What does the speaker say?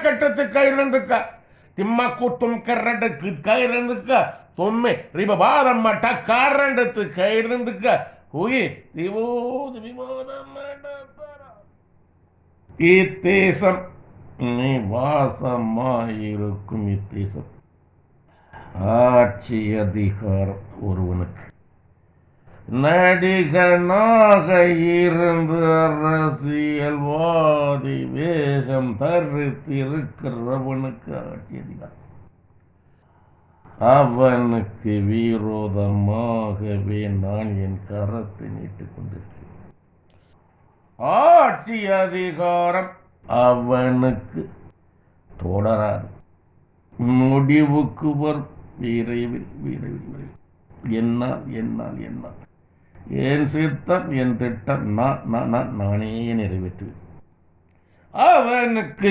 கட்டத்துக்கு இருந்துக்க திம்மா கூட்டும் கரண்டுக்கு கைருந்துக்க தொம்மை ரிபபாதம் மட்ட காரண்டத்துக்கு இருந்துக்க உயி திவோது விமோதம் இத்தேசம் நீ வாசமாயிருக்கும் இத்தேசம் ஆட்சி அதிகாரம் ஒருவனுக்கு நடிகனாக இருந்து அரசியல்வாதி வேஷம் தரித்திருக்கிறவனுக்கு ஆட்சி அதிகாரம் அவனுக்கு விரோதமாகவே நான் என் கரத்தை நீட்டிக் கொண்டிருக்கிறேன். ஆட்சி அதிகாரம் அவனுக்கு தொடராது, முடிவுக்கு வரும். விரைவில் விரைவில் விரைவில் என்னால் என்னால் என்னால் என் சித்தம் என் திட்டம் நானே நிறைவேற்றுவேன். அவனுக்கு